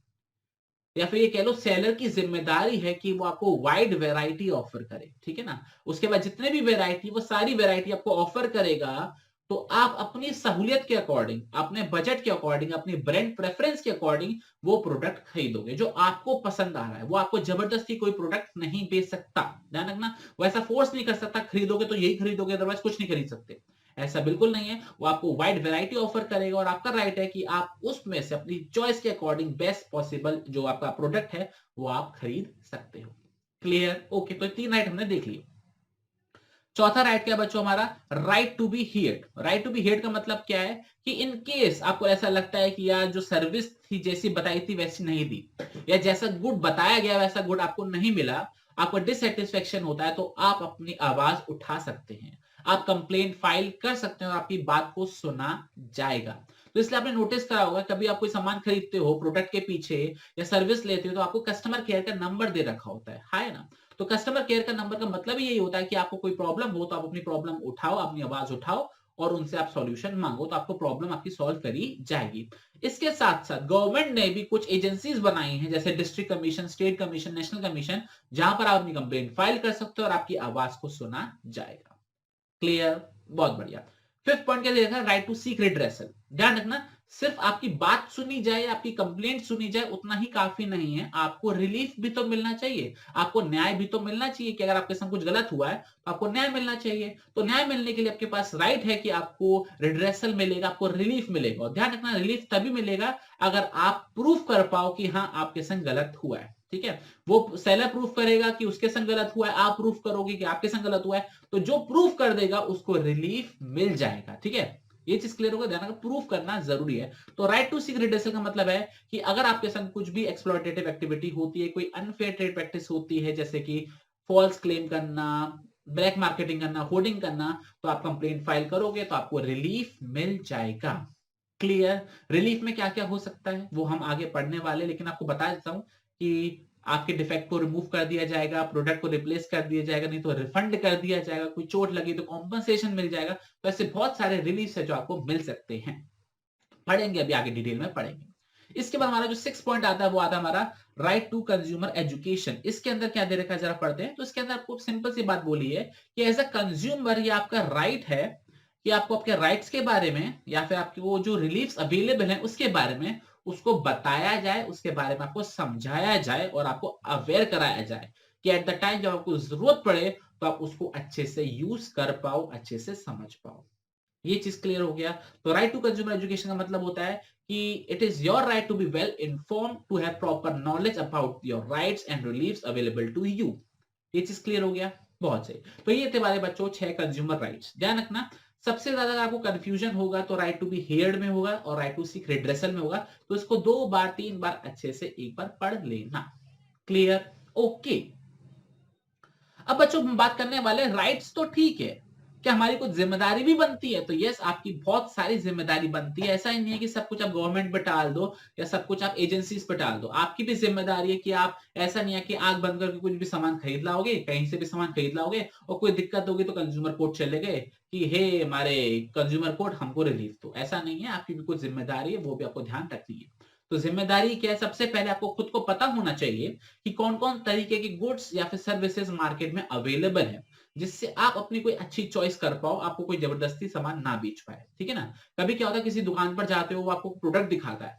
या फिर ये कह लो सेलर की जिम्मेदारी है कि वो आपको वाइड वैरायटी ऑफर करे। ठीक है ना? उसके बाद जितने भी वैरायटी, वो सारी वैरायटी आपको ऑफर करेगा, तो आप अपनी सहूलियत के अकॉर्डिंग, अपने बजट के अकॉर्डिंग, अपनी ब्रांड प्रेफरेंस के अकॉर्डिंग वो प्रोडक्ट खरीदोगे जो आपको पसंद आ रहा है। वो आपको जबरदस्ती कोई प्रोडक्ट नहीं बेच सकता। ध्यान रखना, वो ऐसा फोर्स नहीं कर सकता खरीदोगे तो यही खरीदोगे, अदरवाइज कुछ नहीं खरीद सकते। ऐसा बिल्कुल नहीं है। वो आपको वाइड वैरायटी ऑफर करेगा और आपका राइट है कि आप उसमें से अपनी चॉइस के अकॉर्डिंग बेस्ट पॉसिबल जो आपका प्रोडक्ट है वो आप खरीद सकते हो। क्लियर? ओके। तो 3 राइट हमने देख लिए। चौथा राइट क्या बच्चों हमारा? Right to be heard. Right to be heard का मतलब क्या है कि इन केस आपको ऐसा लगता है कि यार जो सर्विस थी जैसी बताई थी वैसी नहीं दी, या जैसा गुड बताया गया वैसा गुड आपको नहीं मिला, आपको डिससेटिस्फेक्शन होता है, तो आप अपनी आवाज उठा सकते हैं, आप कंप्लेंट फाइल कर सकते हैं और आपकी बात को सुना जाएगा। तो इसलिए आपने नोटिस करा होगा कभी आप कोई सामान खरीदते हो, प्रोडक्ट के पीछे या सर्विस लेते हो तो आपको कस्टमर केयर का नंबर दे रखा होता है ना? तो कस्टमर केयर का नंबर का मतलब यही होता है कि आपको कोई प्रॉब्लम हो तो आप अपनी प्रॉब्लम उठाओ, अपनी आवाज उठाओ और उनसे आप सॉल्यूशन मांगो, तो आपको प्रॉब्लम आपकी सॉल्व करी जाएगी। इसके साथ साथ गवर्नमेंट ने भी कुछ एजेंसीज बनाई हैं, जैसे district commission, state commission, national commission, जहां पर आप अपनी कंप्लेंट फाइल कर सकते हो और आपकी आवाज को सुना जाएगा। क्लियर? बहुत बढ़िया। फिफ्थ पॉइंट क्या देखा? Right to seek redressal. ध्यान रखना, सिर्फ आपकी बात सुनी जाए, आपकी कंप्लेंट सुनी जाए उतना ही काफी नहीं है, आपको रिलीफ भी तो मिलना चाहिए, आपको न्याय भी तो मिलना चाहिए कि अगर आपके साथ कुछ गलत हुआ है तो आपको न्याय मिलना चाहिए। तो न्याय मिलने के लिए आपके पास राइट है कि आपको रिड्रेसल मिलेगा, आपको रिलीफ मिलेगा। और ध्यान रखना, रिलीफ तभी मिलेगा अगर आप प्रूफ कर पाओ कि हाँ आपके संग गलत हुआ है। ठीक है? वो सेलर प्रूफ करेगा कि उसके संग गलत हुआ है, आप प्रूफ करोगे कि आपके संग गलत हुआ है, तो जो प्रूफ कर देगा उसको रिलीफ मिल जाएगा। ठीक है? ये चीज क्लियर होगा, ध्यान रखना, प्रूफ करना जरूरी है। तो राइट टू सीक रिड्रेसल का मतलब है कि अगर आपके संग कुछ भी एक्सप्लॉयटेटिव एक्टिविटी होती है, कोई अनफेयर ट्रेड प्रैक्टिस होती है, जैसे कि फॉल्स क्लेम करना, ब्लैक मार्केटिंग करना, होर्डिंग करना, तो आप कंप्लेंट फाइल करोगे तो आपको रिलीफ मिल जाएगा। क्लियर? रिलीफ में क्या क्या हो सकता है वो हम आगे पढ़ने वाले, लेकिन आपको बता देता हूं कि आपके डिफेक्ट को रिमूव कर दिया जाएगा, प्रोडक्ट को रिप्लेस कर दिया जाएगा, नहीं तो रिफंड कर दिया जाएगा, कोई चोट लगी तो कॉम्पनसेशन मिल जाएगा। तो ऐसे बहुत सारे रिलीफ है जो आपको मिल सकते हैं। पढ़ेंगे अभी आगे, डिटेल में पढ़ेंगे। इसके बाद हमारा जो 6 पॉइंट आता है वो आता है हमारा राइट टू कंज्यूमर एजुकेशन। इसके अंदर क्या दे रखा है जरा पढ़ते हैं। तो इसके अंदर आपको सिंपल सी बात बोली है कि एज अ कंज्यूमर ये आपका राइट है कि आपको आपके राइट्स के बारे में या फिर आपके वो जो रिलीफ्स अवेलेबल हैं उसके बारे में उसको बताया जाए, उसके बारे में आपको समझाया जाए और आपको अवेयर कराया जाए कि एट द टाइम जब आपको जरूरत पड़े तो आप उसको अच्छे से यूज कर पाओ, अच्छे से समझ पाओ। ये चीज क्लियर हो गया। तो राइट टू कंज्यूमर एजुकेशन का मतलब होता है कि it is your right to be well informed, to have proper knowledge about your rights and reliefs available to you. ये चीज क्लियर हो गया? बहुत सही। तो ये थे हमारे बच्चों 6 कंज्यूमर राइट्स। ध्यान रखना, सबसे ज्यादा आपको कंफ्यूजन होगा तो राइट टू बी हेयर्ड में होगा और राइट टू सीक रिड्रेसल में होगा। तो इसको 2 बार 3 बार अच्छे से एक बार पढ़ लेना। क्लियर? ओके। अब बच्चों हम बात करने वाले राइट्स तो ठीक है, क्या हमारी कुछ जिम्मेदारी भी बनती है? तो यस, आपकी बहुत सारी जिम्मेदारी बनती है। ऐसा ही नहीं है कि सब कुछ आप गवर्नमेंट पे टाल दो या सब कुछ आप एजेंसीज पे टाल दो। आपकी भी जिम्मेदारी है कि आप, ऐसा नहीं है कि आंख बंद करके कुछ भी सामान खरीद लाओगे, कहीं से भी सामान खरीद लाओगे और कोई दिक्कत होगी तो कंज्यूमर कोर्ट चले गए कि हे हमारे कंज्यूमर कोर्ट हमको रिलीफ दो। ऐसा नहीं है, आपकी भी कुछ जिम्मेदारी है, वो भी आपको ध्यान रखनी है। तो जिम्मेदारी क्या है? सबसे पहले आपको खुद को पता होना चाहिए कि कौन कौन तरीके की गुड्स या फिर सर्विसेज मार्केट में अवेलेबल है, जिससे आप अपनी कोई अच्छी चॉइस कर पाओ, आपको कोई जबरदस्ती सामान ना बेच पाए। ठीक है ना? कभी क्या होता है, किसी दुकान पर जाते हो, वो आपको प्रोडक्ट दिखाता है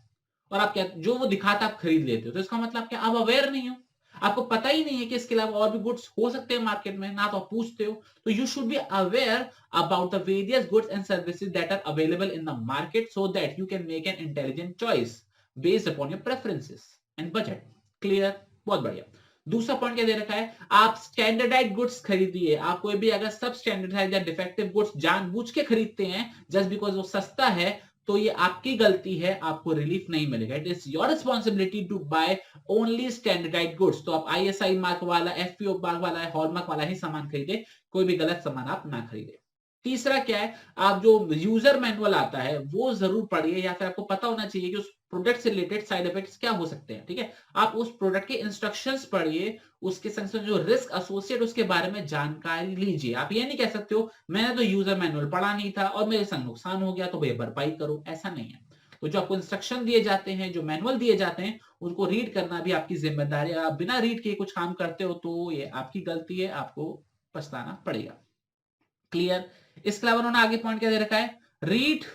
और आप क्या, जो वो दिखाता है आप खरीद लेते हो, तो इसका मतलब क्या? आप अवेयर नहीं हो, आपको पता ही नहीं है कि इसके अलावा और भी गुड्स हो सकते हैं मार्केट में, ना तो आप पूछते हो। तो you should be aware about the various goods and services that are available in the market so that you can make an intelligent choice based upon your preferences and budget. Clear? बहुत बढ़िया। दूसरा point क्या दे रखा है? आप standardised goods खरीदिए। आप कोई भी अगर सब स्टैंडर्डाइज्ड या डिफेक्टिव गुड्स जानबूझ के खरीदते हैं जस्ट बिकॉज वो सस्ता है, तो ये आपकी गलती है, आपको रिलीफ नहीं मिलेगा। It is your responsibility to buy only standardised goods. तो आप आईएसआई मार्क वाला, एफपीओ मार्क वाला, हॉलमार्क वाला ही सामान खरीदे, कोई भी गलत सामान आप ना खरीदे। तीसरा क्या है? आप जो यूजर मैनुअल आता है वो जरूर पढ़िए, या फिर आपको पता होना चाहिए कि उस प्रोडक्ट से रिलेटेड साइड इफेक्ट्स क्या हो सकते हैं। ठीक है? आप उस प्रोडक्ट के इंस्ट्रक्शंस पढ़िए, उसके संग संग जो रिस्क एसोसिएट उसके बारे में जानकारी लीजिए। आप ये नहीं कह सकते हो मैंने तो यूजर मैनुअल पढ़ा नहीं था और मेरे संग नुकसान हो गया तो भैया भरपाई करो। ऐसा नहीं है। तो जो आपको इंस्ट्रक्शन दिए जाते हैं, जो मैनुअल दिए जाते हैं, उनको रीड करना भी आपकी जिम्मेदारी है। आप बिना रीड के कुछ काम करते हो तो ये आपकी गलती है, आपको पछताना पड़ेगा। क्लियर? इसके अलावा उन्होंने आगे पॉइंट क्या दे रखा है? रीड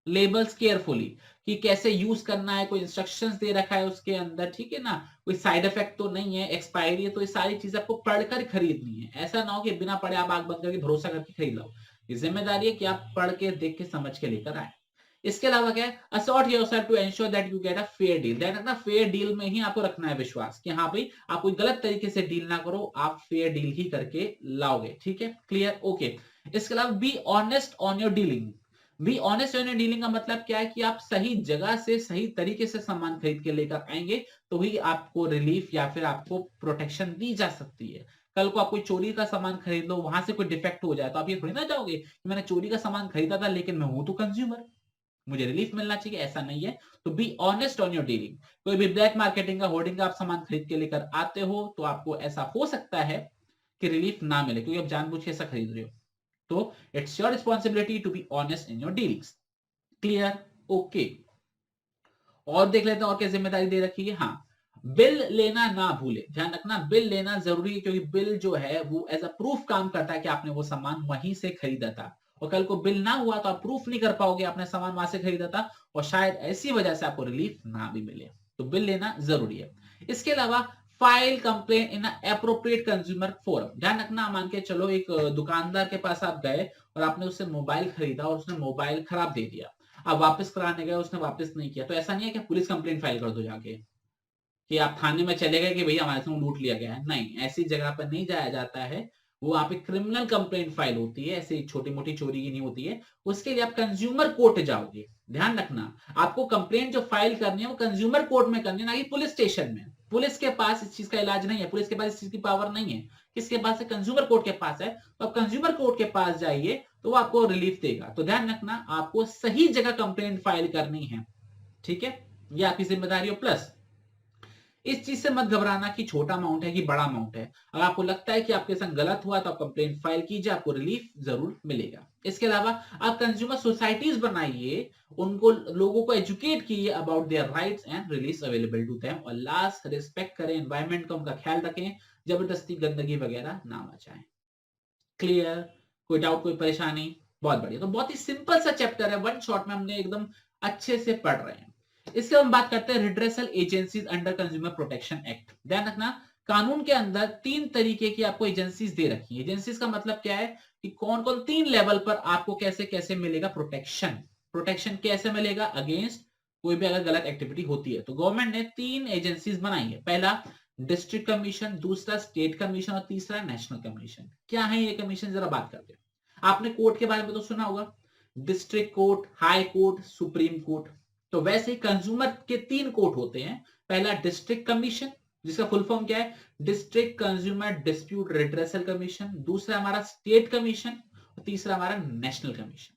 लेबल्स केयरफुली, कि कैसे यूज करना है, कोई इंस्ट्रक्शंस दे रखा है उसके अंदर। ठीक है ना? कोई साइड इफेक्ट तो नहीं है, एक्सपायरी है, तो ये सारी चीजें आपको पढ़कर खरीदनी है। ऐसा ना हो कि बिना पढ़े आप आंख बंद करके भरोसा करके खरीद लो। ये जिम्मेदारी है कि आप पढ़ के, देख के, समझ के लेकर आए। इसके अलावा क्या है? Assert yourself to ensure that you get a fair deal. That ना, फेयर डील में ही आपको रखना है विश्वास कि हाँ भाई, आप कोई गलत तरीके से डील ना करो, आप फेयर डील ही करके लाओगे। ठीक है? क्लियर? ओके। इसके अलावा be honest on your dealing. Be honest on your dealing का मतलब क्या है? कि आप सही जगह से, सही तरीके से सामान खरीद के लेकर आएंगे तो ही आपको रिलीफ या फिर आपको प्रोटेक्शन दी जा सकती है। कल को आप कोई चोरी का सामान खरीद लो, वहां से कोई डिफेक्ट हो जाए, तो आप ये थोड़ी ना चाहोगे कि मैंने चोरी का सामान खरीदा था लेकिन मैं हूं तो कंज्यूमर, मुझे रिलीफ मिलना चाहिए। ऐसा नहीं है। तो be honest on your dealing. कोई भी ब्लैक मार्केटिंग का, होर्डिंग का आप सामान खरीद के लेकर आते हो तो आपको ऐसा हो सकता है कि रिलीफ ना मिले, क्योंकि आप जानबूझ के ऐसा खरीद रहे हो। तो it's your responsibility to be honest in your dealings. Clear? Okay. और देख लेते हैं और क्या जिम्मेदारी दे रखी है। हाँ, बिल लेना ना भूले। ध्यान रखना, बिल लेना जरूरी है, क्योंकि बिल जो है वो एज अ प्रूफ काम करता है कि आपने वो सामान वहीं से खरीदा था। और कल को बिल ना हुआ तो आप प्रूफ नहीं कर पाओगे आपने सामान वहां से खरीदा था, और शायद ऐसी वजह से आपको रिलीफ ना भी मिले। तो बिल लेना जरूरी है। इसके अलावा file complain in appropriate consumer forum. ध्यान रखना, मान के चलो एक दुकानदार के पास आप गए और आपने उससे मोबाइल खरीदा और उसने मोबाइल खराब दे दिया। आप वापस कराने गए, उसने वापस नहीं किया, तो ऐसा नहीं है कि पुलिस कंप्लेंट फाइल कर दो जाके, कि आप थाने में चले गए कि भैया हमारे से लूट लिया गया है। नहीं, ऐसी जगह पर नहीं जाया जाता है। वो आप एक क्रिमिनल कंप्लेंट फाइल होती है, ऐसी छोटी मोटी चोरी की नहीं होती है। उसके लिए आप कंज्यूमर कोर्ट जाओगे। ध्यान रखना, आपको कंप्लेंट जो फाइल करनी है वो कंज्यूमर कोर्ट में करनी है, ना कि पुलिस स्टेशन में। पुलिस के पास इस चीज का इलाज नहीं है, पुलिस के पास इस चीज की पावर नहीं है। किसके पास है? कंज्यूमर कोर्ट के पास है। तो आप कंज्यूमर कोर्ट के पास जाइए तो वो आपको रिलीफ देगा। तो ध्यान रखना, आपको सही जगह कंप्लेंट फाइल करनी है। ठीक है? ये आपकी जिम्मेदारी हो। प्लस इस चीज से मत घबराना कि छोटा अमाउंट है कि बड़ा अमाउंट है। अगर आपको लगता है कि आपके संग गलत हुआ तो आप कंप्लेंट फाइल कीजिए, आपको रिलीफ जरूर मिलेगा। इसके अलावा आप कंज्यूमर सोसाइटीज बनाइए, उनको, लोगों को एजुकेट कीजिए about their rights and reliefs available to them. और लास्ट, रिस्पेक्ट करें एनवायरमेंट का, उनका ख्याल रखें, जबरदस्ती गंदगी वगैरह ना मचाएं। क्लियर? कोई डाउट, कोई परेशानी? बहुत बढ़िया। तो बहुत ही सिंपल सा चैप्टर है, वन शॉट में हमने एकदम अच्छे से पढ़ रहे हैं। इसके हम बात करते हैं redressal agencies under consumer protection act. ध्यान रखना, कानून के अंदर 3 तरीके की आपको एजेंसीज दे रखी है। एजेंसीज का मतलब क्या है? कि कौन कौन 3 लेवल पर आपको कैसे कैसे मिलेगा प्रोटेक्शन। प्रोटेक्शन कैसे मिलेगा? अगेंस्ट कोई भी अगर गलत एक्टिविटी होती है। तो गवर्नमेंट ने 3 एजेंसीज बनाई है। पहला डिस्ट्रिक्ट कमीशन, दूसरा स्टेट कमीशन और तीसरा नेशनल कमीशन। क्या है ये कमीशन, जरा बात करते हैं। आपने कोर्ट के बारे में तो सुना होगा, district court, high court, supreme court. तो वैसे ही कंज्यूमर के 3 कोर्ट होते हैं। पहला डिस्ट्रिक्ट कमीशन, जिसका फुल फॉर्म क्या है? District consumer dispute redressal commission. दूसरा हमारा स्टेट कमीशन, तीसरा हमारा नेशनल कमीशन।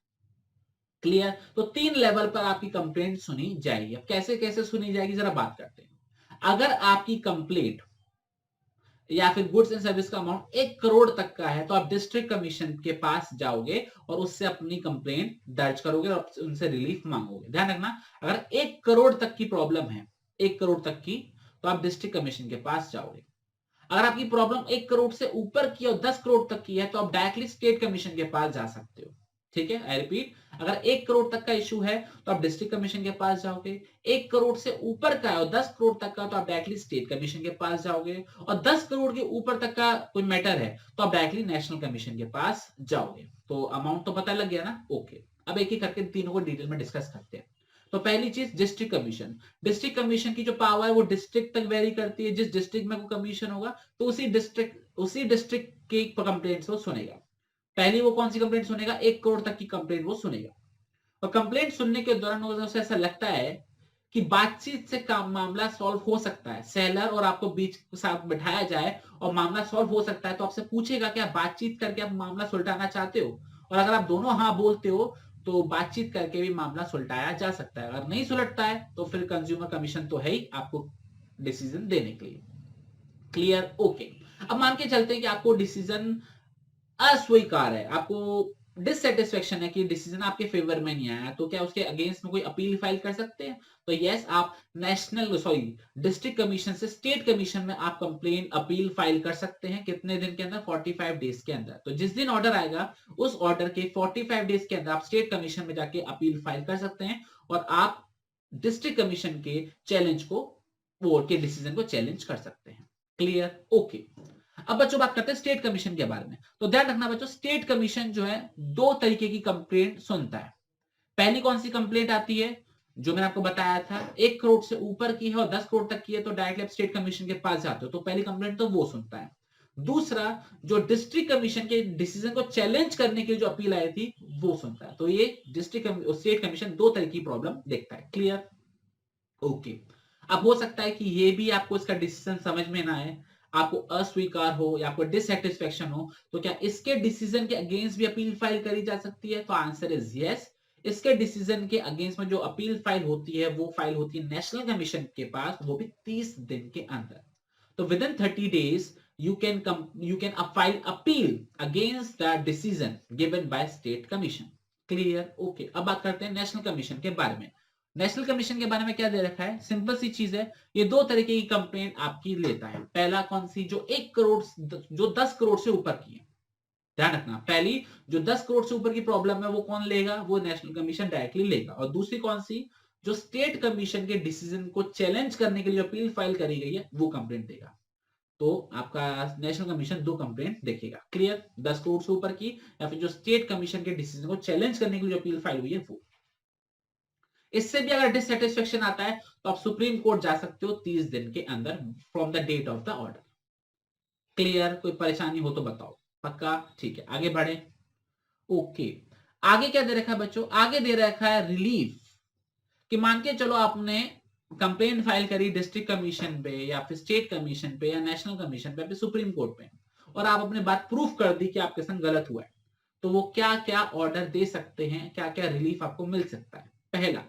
क्लियर? तो 3 लेवल पर आपकी कंप्लेंट सुनी जाएगी। अब कैसे कैसे सुनी जाएगी जरा बात करते हैं। अगर आपकी कंप्लेंट या फिर गुड्स एंड सर्विस का अमाउंट 1 करोड़ तक का है तो आप डिस्ट्रिक्ट कमीशन के पास जाओगे और उससे अपनी कंप्लेंट दर्ज करोगे और उनसे रिलीफ मांगोगे। ध्यान रखना, अगर 1 करोड़ तक की प्रॉब्लम है, 1 करोड़ तक की, तो आप डिस्ट्रिक्ट कमीशन के पास जाओगे। अगर आपकी प्रॉब्लम 1 करोड़ से ऊपर की और 10 करोड़ तक की है तो आप डायरेक्टली स्टेट कमीशन के पास जा सकते हो। ठीक है, आई रिपीट, अगर 1 करोड़ तक का इशू है तो आप डिस्ट्रिक्ट कमीशन के पास जाओगे। 1 करोड़ से ऊपर का है और 10 करोड़ तक का तो आप डायरेक्टली स्टेट कमीशन के पास जाओगे। और 10 करोड़ के ऊपर तक का कोई मैटर है तो आप डायरेक्टली नेशनल कमीशन के पास जाओगे। तो अमाउंट तो पता लग गया ना? ओके, अब एक एक करके तीनों को डिटेल में डिस्कस करते हैं। तो पहली चीज डिस्ट्रिक्ट कमीशन। डिस्ट्रिक्ट कमीशन की जो पावर है वो डिस्ट्रिक्ट तक वेरी करती है। जिस डिस्ट्रिक्ट में वो कमीशन होगा तो उसी डिस्ट्रिक्ट की कंप्लेंट्स वो सुनेगा। पहली वो कौन सी कंप्लेंट सुनेगा? 1 करोड़ तक की कंप्लेंट वो सुनेगा। और कंप्लेंट सुनने के दौरान उसे ऐसा लगता है कि बातचीत से काम मामला सॉल्व हो सकता है, सेलर और आपको बीच साथ बिठाया जाए और मामला सॉल्व हो सकता है, तो आपसे पूछेगा कि आप बातचीत करके आप मामला सुलझाना चाहते हो। और अगर आप दोनों हाँ बोलते हो तो बातचीत करके भी मामला सुलझाया जा सकता है। अगर नहीं सुलझता है तो फिर कंज्यूमर कमीशन तो है ही आपको डिसीजन देने के लिए। क्लियर? ओके। अब मान के चलते हैं कि आपको डिसीजन अस्वीकार है, आपको डिससेटिस्फेक्शन है कि डिसीजन आपके फेवर में नहीं आया, तो क्या उसके अगेंस्ट में कोई अपील फाइल कर सकते हैं? तो यस, आप डिस्ट्रिक्ट कमीशन से स्टेट कमीशन में आप कंप्लेन अपील फाइल कर सकते हैं। कितने दिन के अंदर? 45 डेज के अंदर। तो जिस दिन ऑर्डर आएगा उस ऑर्डर के 45 डेज के अंदर आप स्टेट कमीशन में जाके अपील फाइल कर सकते हैं और आप डिस्ट्रिक्ट कमीशन के चैलेंज को, बोर्ड के डिसीजन को चैलेंज कर सकते हैं। क्लियर? ओके। अब बच्चों बात करते हैं स्टेट कमीशन के बारे में। तो ध्यान रखना बच्चों, स्टेट कमीशन जो है 2 तरीके की कंप्लेंट सुनता है। पहली कौन सी कंप्लेंट आती है? जो मैंने आपको बताया था, 1 करोड़ से ऊपर की है और 10 करोड़ तक की है तो डायरेक्टली आप स्टेट कमीशन के पास जाते हो, तो पहली कंप्लेंट तो वो सुनता है। दूसरा, जो डिस्ट्रिक्ट कमीशन के डिसीजन को चैलेंज करने की जो अपील आई थी वो सुनता है। तो ये डिस्ट्रिक्ट स्टेट कमीशन 2 तरह की प्रॉब्लम देखता है। क्लियर? ओके। अब हो सकता है कि ये भी आपको इसका डिसीजन समझ में ना आए, आपको अस्वीकार हो या आपको डिससेटिस्फेक्शन हो, तो क्या इसके डिसीजन के अगेंस्ट भी अपील फाइल करी जा सकती है? तो आंसर इज यस। इसके डिसीजन के अगेंस्ट में जो अपील फाइल होती है वो फाइल होती है नेशनल कमीशन के पास, वो भी 30 दिन के अंदर। तो with in 30 days you can file appeal against the decision given by state commission. Clear? Okay. अब बात करते हैं नेशनल कमीशन के बारे में। नेशनल कमीशन के बारे में क्या दे रखा है? सिंपल सी चीज है, ये 2 तरीके की कंप्लेंट आपकी लेता है। पहला कौन सी? जो 1 करोड़, जो 10 करोड़ से ऊपर की है। ध्यान रखना, पहली जो 10 करोड़ से ऊपर की प्रॉब्लम है वो कौन लेगा? वो नेशनल कमीशन डायरेक्टली लेगा। और दूसरी कौन सी? जो स्टेट कमीशन के डिसीजन को चैलेंज करने के लिए अपील फाइल करी गई है वो कंप्लेंट देगा। तो आपका नेशनल कमीशन 2 कंप्लेंट देखेगा। क्लियर? 10 करोड़ से ऊपर की या फिर जो स्टेट कमीशन के डिसीजन को चैलेंज करने के लिए अपील फाइल हुई है वो। इससे भी अगर डिससेटिस्फेक्शन आता है तो आप सुप्रीम कोर्ट जा सकते हो 30 दिन के अंदर from the date of the order. Clear? कोई परेशानी हो तो बताओ। पक्का? ठीक है, आगे बढ़े। ओके। आगे क्या दे रखा है बच्चों? आगे दे रखा है रिलीफ। कि मान के चलो आपने कंप्लेंट फाइल करी डिस्ट्रिक्ट कमीशन पे या फिर स्टेट कमीशन पे या नेशनल कमीशन पे या फिर सुप्रीम कोर्ट पे, और आप अपनी बात प्रूफ कर दी कि आपके संग गलत हुआ है, तो वो क्या क्या ऑर्डर दे सकते हैं, क्या क्या रिलीफ आपको मिल सकता है? पहला,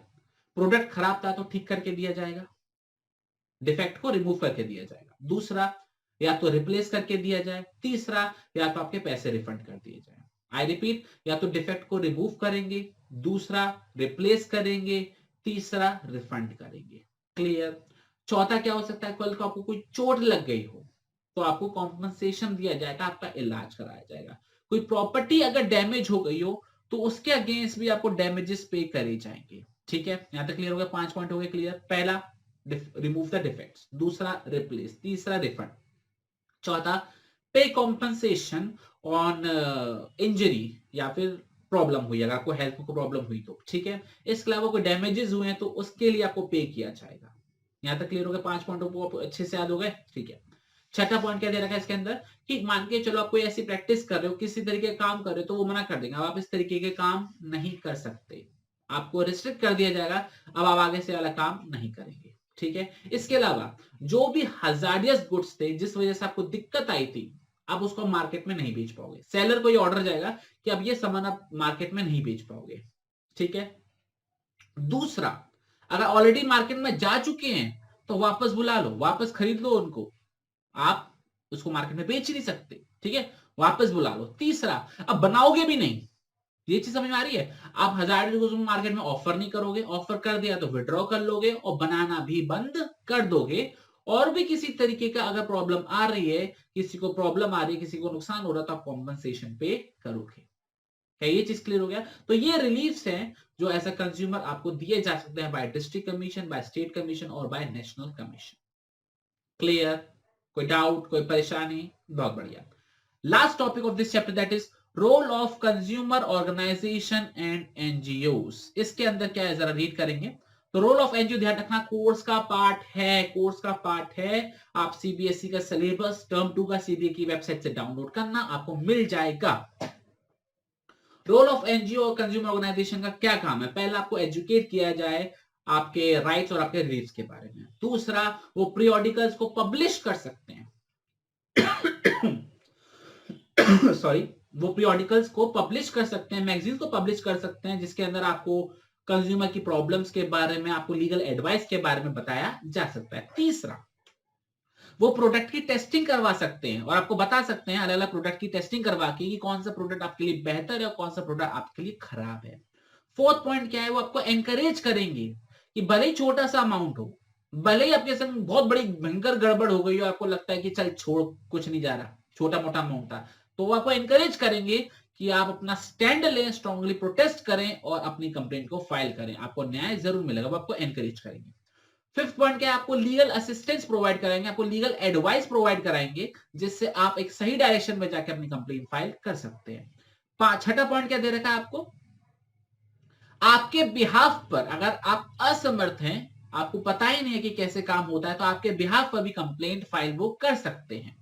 प्रोडक्ट खराब था तो ठीक करके दिया जाएगा, डिफेक्ट को रिमूव करके दिया जाएगा। दूसरा, या तो रिप्लेस करके दिया जाए। तीसरा, या तो आपके पैसे रिफंड कर दिए जाए। आई रिपीट, या तो डिफेक्ट को रिमूव करेंगे, दूसरा रिप्लेस करेंगे, तीसरा रिफंड करेंगे। क्लियर? चौथा क्या हो सकता है? कल को आपको कोई चोट लग गई हो तो आपको कॉम्पनसेशन दिया जाएगा, आपका इलाज कराया जाएगा। कोई प्रॉपर्टी अगर डैमेज हो गई हो तो उसके अगेंस्ट भी आपको डैमेजेस पे करे जाएंगे। ठीक है, यहां तक क्लियर हो गया? 5 पॉइंट हो गए क्लियर। पहला, रिमूव द डिफेक्ट्स। दूसरा, रिप्लेस। तीसरा, रिफंड। चौथा, पे कॉम्पनसेशन ऑन इंजरी या फिर प्रॉब्लम हुई, अगर आपको हेल्थ को प्रॉब्लम हुई तो। ठीक है, इसके अलावा कोई डैमेजेस हुए हैं तो उसके लिए आपको पे किया जाएगा। यहां तक क्लियर हो गया? 5 पॉइंट अच्छे से याद हो गए? ठीक है। छठा पॉइंट क्या दे रखा है इसके अंदर? कि मान के चलो आप कोई ऐसी प्रैक्टिस कर रहे हो, किसी तरीके का काम कर रहे हो, तो वो मना कर देंगे, अब आप इस तरीके के काम नहीं कर सकते, आपको रिस्ट्रिक्ट कर दिया जाएगा, अब आप आगे से वाला काम नहीं करेंगे। ठीक है। इसके अलावा जो भी हजारियस गुड्स थे जिस वजह से आपको दिक्कत आई थी, आप उसको मार्केट में नहीं बेच पाओगे। सेलर को ये ऑर्डर जाएगा कि अब ये सामान आप मार्केट में नहीं बेच पाओगे, ठीक है। दूसरा, अगर ऑलरेडी मार्केट में जा चुके हैं तो वापस बुला लो, वापस खरीद लो उनको, आप उसको मार्केट में बेच नहीं सकते, ठीक है, वापस बुला लो। तीसरा, अब बनाओगे भी नहीं, ये चीज समझ में आ रही है। आप 1000 को मार्केट में ऑफर नहीं करोगे, ऑफर कर दिया तो विड्रॉ कर लोगे और बनाना भी बंद कर दोगे। और भी किसी तरीके का अगर प्रॉब्लम आ रही है, किसी को प्रॉब्लम आ रही है, किसी को नुकसान हो रहा है, तो आप कॉम्पनसेशन पे करोगे। क्या ये चीज क्लियर हो गया? तो ये रिलीफ्स हैं जो एज अ कंज्यूमर आपको दिए जा सकते हैं by district commission, by state commission और बाय नेशनल कमीशन। क्लियर? कोई डाउट, कोई परेशानी? बहुत बढ़िया। Last topic of this chapter that is role of consumer organisation and NGOs. इसके अंदर क्या है जरा रीड करेंगे। तो रोल ऑफ एनजीओ ध्यान रखना कोर्स का पार्ट है, कोर्स का पार्ट है। आप सीबीएसई का सिलेबस टर्म 2 का सीबीएसई की वेबसाइट से डाउनलोड करना, आपको मिल जाएगा। रोल ऑफ एनजीओ और कंज्यूमर ऑर्गेनाइजेशन का क्या काम है? पहला, आपको एजुकेट किया जाए आपके राइट्स और आपके रिलीफ्स के बारे में। दूसरा, वो पीरियोडिकल्स को पब्लिश कर सकते हैं सॉरी, वो पीरियोडिकल्स को पब्लिश कर सकते हैं, मैगजीन को पब्लिश कर सकते हैं, जिसके अंदर आपको कंज्यूमर की प्रॉब्लम्स के बारे में, आपको लीगल एडवाइस के बारे में बताया जा सकता है। तीसरा, वो प्रोडक्ट की टेस्टिंग करवा सकते हैं और आपको बता सकते हैं अलग अलग प्रोडक्ट की टेस्टिंग करवा के कि कौन सा प्रोडक्ट आपके लिए बेहतर है और कौन सा प्रोडक्ट आपके लिए खराब है। फोर्थ पॉइंट क्या है? वो आपको एनकरेज करेंगे कि भले ही छोटा सा अमाउंट हो, भले ही आपके संग बहुत बड़ी भयंकर गड़बड़ हो गई हो, आपको लगता है कि चल छोड़, कुछ नहीं जा रहा, छोटा मोटा अमाउंट था, तो वो आपको एनकरेज करेंगे कि आप अपना स्टैंड लें, स्ट्रांगली प्रोटेस्ट करें और अपनी कंप्लेंट को फाइल करें, आपको न्याय जरूर मिलेगा। वो आपको एनकरेज करेंगे। फिफ्थ पॉइंट क्या है? आपको लीगल असिस्टेंस प्रोवाइड कराएंगे, आपको लीगल एडवाइस प्रोवाइड कराएंगे, जिससे आप एक सही डायरेक्शन में जाकर अपनी कंप्लेंट फाइल कर सकते हैं। छठा पॉइंट क्या दे रखा है आपको? आपके बिहाफ पर अगर आप असमर्थ हैं, आपको पता ही नहीं है कि कैसे काम होता है, तो आपके बिहाफ पर भी कंप्लेंट फाइल वो कर सकते हैं।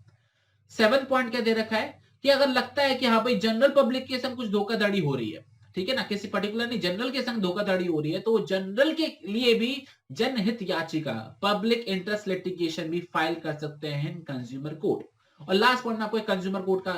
सेवन पॉइंट क्या दे रखा है कि अगर लगता है कि हाँ भाई जनरल पब्लिक के संग कुछ धोखाधड़ी हो रही है, ठीक है ना, किसी पर्टिकुलर नहीं, जनरल के संग धोखाधड़ी हो रही है, तो वो जनरल के लिए भी जनहित याचिका, पब्लिक इंटरेस्ट लिटिगेशन भी फाइल कर सकते हैं कंज्यूमर कोर्ट। और लास्ट पॉइंट में आपको कंज्यूमर कोर्ट का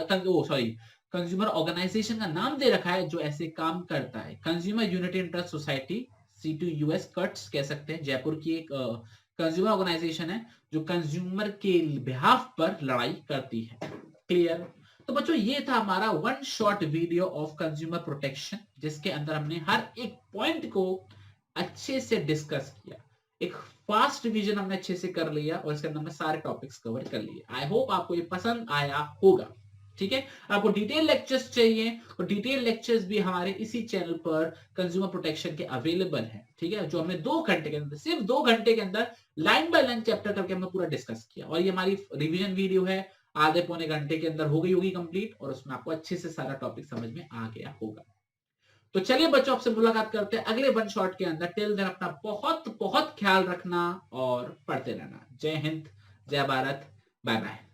कंज्यूमर ऑर्गेनाइजेशन का नाम दे रखा है जो ऐसे काम करता है। Consumer unity interest society, C2US cuts कह सकते हैं, जयपुर की एक कंज्यूमर ऑर्गेनाइजेशन है जो कंज्यूमर के बिहाफ पर लड़ाई करती है। क्लियर? तो बच्चों, ये था हमारा one short video of consumer protection, जिसके अंदर हमने हर एक पॉइंट को अच्छे से डिस्कस किया, एक फास्ट रिवीजन हमने अच्छे से कर लिया और इसके अंदर हमने सारे टॉपिक्स कवर कर लिए। आई होप आपको ये पसंद आया होगा, ठीक है। आपको डिटेल लेक्चर्स चाहिए तो डिटेल लेक्चर्स भी हमारे इसी चैनल पर कंज्यूमर प्रोटेक्शन के अवेलेबल हैं, ठीक है, जो हमने 2 घंटे के अंदर, सिर्फ 2 घंटे के अंदर लाइन बाय लाइन चैप्टर करके हमने पूरा डिस्कस किया। और ये हमारी रिवीजन वीडियो है, आधे पौने घंटे के अंदर हो गई होगी कंप्लीट, और उसमें आपको अच्छे से सारा टॉपिक समझ में आ गया होगा। तो चलिए बच्चों, आपसे मुलाकात करते हैं अगले वन शॉट के अंदर। टिल देन अपना बहुत बहुत ख्याल रखना और पढ़ते रहना। जय हिंद, जय भारत, बाय बाय।